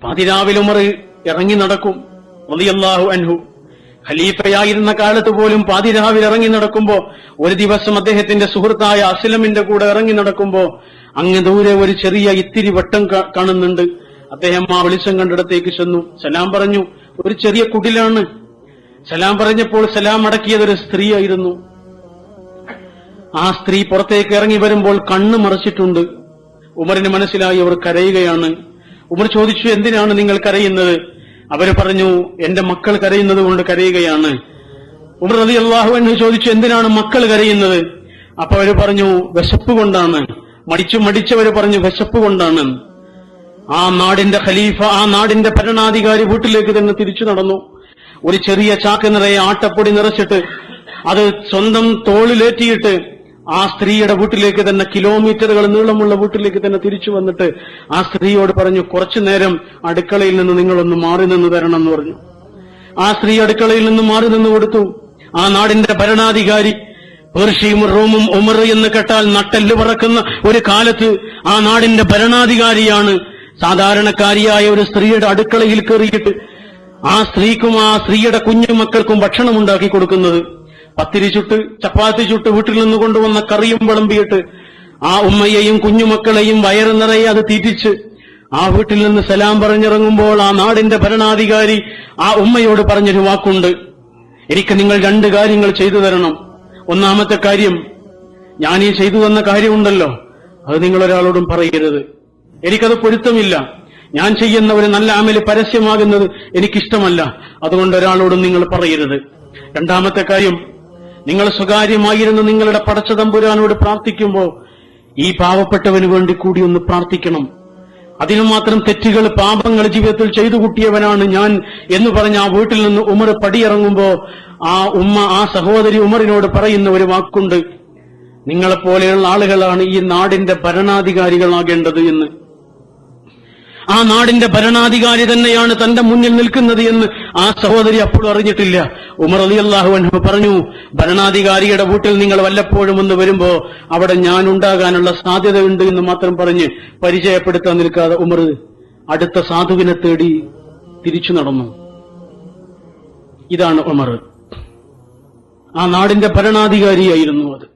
പാതിരാവിലെ ഉമർ ഇറങ്ങി നടക്കും റളിയല്ലാഹു അൻഹു. ഖലീഫയായിരുന്ന കാലത്ത് പോലും പാതിരാവിൽ ഇറങ്ങി നടക്കുമ്പോ, ഒരു ദിവസം അദ്ദേഹത്തിന്റെ സുഹൃത്തായ അസ്ലമിന്റെ കൂടെ ഇറങ്ങി നടക്കുമ്പോ അങ്ങ് ദൂരെ ഒരു ചെറിയ ഇത്തിരി വട്ടം കാണുന്നുണ്ട്. അദ്ദേഹം ആ വെളിച്ചം കണ്ടിടത്തേക്ക് ചെന്നു. സലാം പറഞ്ഞു. ഒരു ചെറിയ കുടിലാണ്. സലാം പറഞ്ഞപ്പോൾ സലാം അടക്കിയതൊരു സ്ത്രീയായിരുന്നു. ആ സ്ത്രീ പുറത്തേക്ക് ഇറങ്ങി വരുമ്പോൾ കണ്ണ് മറച്ചിട്ടുണ്ട്. ഉമറിന് മനസ്സിലായി അവർ കരയുകയാണ്. ഉമർ ചോദിച്ചു, എന്തിനാണ് നിങ്ങൾ കരയുന്നത്? അവര് പറഞ്ഞു, എന്റെ മക്കൾ കരയുന്നത് കൊണ്ട് കരയുകയാണ്. ഉമർ റളിയല്ലാഹു അൻഹു ചോദിച്ചു, എന്തിനാണ് മക്കൾ കരയുന്നത്? അപ്പൊ അവര് പറഞ്ഞു, വിശപ്പ് കൊണ്ടാണ്. മടിച്ചവര് പറഞ്ഞു, വിശപ്പ് കൊണ്ടാണ്. ആ നാടിന്റെ ഖലീഫ, ആ നാടിന്റെ ഭരണാധികാരി വീട്ടിലേക്ക് തന്നെ തിരിച്ചു നടന്നു. ഒരു ചെറിയ ചാക്ക് നിറയെ ആട്ടപ്പൊടി നിറച്ചിട്ട് അത് സ്വന്തം തോളിലേറ്റിയിട്ട് ആ സ്ത്രീയുടെ വീട്ടിലേക്ക് തന്നെ, കിലോമീറ്ററുകൾ നീളമുള്ള വീട്ടിലേക്ക് തന്നെ തിരിച്ചു വന്നിട്ട് ആ സ്ത്രീയോട് പറഞ്ഞു, കുറച്ചു നേരം അടുക്കളയിൽ നിന്ന് നിങ്ങളൊന്ന് മാറി നിന്ന് തരണം എന്ന് പറഞ്ഞു. ആ സ്ത്രീ അടുക്കളയിൽ നിന്ന് മാറി നിന്ന് കൊടുത്തു. ആ നാടിന്റെ ഭരണാധികാരി, പേർഷ്യയും റോമും ഉമർ എന്ന് കേട്ടാൽ നട്ടെല്ല് പറക്കുന്ന ഒരു കാലത്ത് ആ നാടിന്റെ ഭരണാധികാരിയാണ് സാധാരണക്കാരിയായ ഒരു സ്ത്രീയുടെ അടുക്കളയിൽ കയറിയിട്ട് ആ സ്ത്രീക്കും ആ സ്ത്രീയുടെ കുഞ്ഞുമക്കൾക്കും ഭക്ഷണം ഉണ്ടാക്കി കൊടുക്കുന്നത്. പത്തിരി ചുട്ട്, ചപ്പാത്തി ചുട്ട് വീട്ടിൽ നിന്ന് കൊണ്ടുവന്ന കറിയും വിളമ്പിയിട്ട് ആ ഉമ്മയെയും കുഞ്ഞുമക്കളെയും വയറ് നിറയെ അത് തീറ്റിച്ച് ആ വീട്ടിൽ നിന്ന് സലാം പറഞ്ഞിറങ്ങുമ്പോൾ ആ നാടിന്റെ ഭരണാധികാരി ആ ഉമ്മയോട് പറഞ്ഞൊരു വാക്കുണ്ട്, എനിക്ക് നിങ്ങൾ 2 കാര്യങ്ങൾ ചെയ്തു തരണം. ഒന്നാമത്തെ കാര്യം, ഞാൻ ഈ ചെയ്തു തന്ന കാര്യമുണ്ടല്ലോ, അത് നിങ്ങളൊരാളോടും പറയരുത്. എനിക്കത് പൊരുത്തമില്ല. ഞാൻ ചെയ്യുന്ന ഒരു നല്ല അമല് പരസ്യമാകുന്നത് എനിക്കിഷ്ടമല്ല. അതുകൊണ്ട് ഒരാളോടും നിങ്ങൾ പറയരുത്. രണ്ടാമത്തെ കാര്യം, നിങ്ങൾ സ്വകാര്യമായിരുന്നു നിങ്ങളുടെ പടച്ച തമ്പുരാനോട് പ്രാർത്ഥിക്കുമ്പോ ഈ പാവപ്പെട്ടവന് വേണ്ടി കൂടി ഒന്ന് പ്രാർത്ഥിക്കണം. അതിനു മാത്രം തെറ്റുകൾ, പാപങ്ങൾ ജീവിതത്തിൽ ചെയ്തു കൂട്ടിയവനാണ് ഞാൻ എന്ന് പറഞ്ഞ് ആ വീട്ടിൽ നിന്ന് ഉമർ പടിയിറങ്ങുമ്പോ ആ ഉമ്മ, ആ സഹോദരി ഉമറിനോട് പറയുന്ന ഒരു വാക്കുണ്ട്, നിങ്ങളെപ്പോലെയുള്ള ആളുകളാണ് ഈ നാടിന്റെ ഭരണാധികാരികളാകേണ്ടത് എന്ന്. ആ നാടിന്റെ ഭരണാധികാരി തന്നെയാണ് തന്റെ മുന്നിൽ നിൽക്കുന്നത് എന്ന് ആ സഹോദരി അപ്പോൾ അറിഞ്ഞിട്ടില്ല. ഉമർ റളിയല്ലാഹു അൻഹു പറഞ്ഞു, ഭരണാധികാരിയുടെ വീട്ടിൽ നിങ്ങൾ വല്ലപ്പോഴും ഒന്ന് വരുമ്പോ അവിടെ ഞാൻ ഉണ്ടാകാനുള്ള സാധ്യതയുണ്ട് എന്ന് മാത്രം പറഞ്ഞ് പരിചയപ്പെടുത്താൻ നിൽക്കാതെ ഉമർ അടുത്ത സാധുവിനെ തേടി തിരിച്ചു നടന്നു. ഇതാണ് ഉമർ. ആ നാടിന്റെ ഭരണാധികാരിയായിരുന്നു അത്.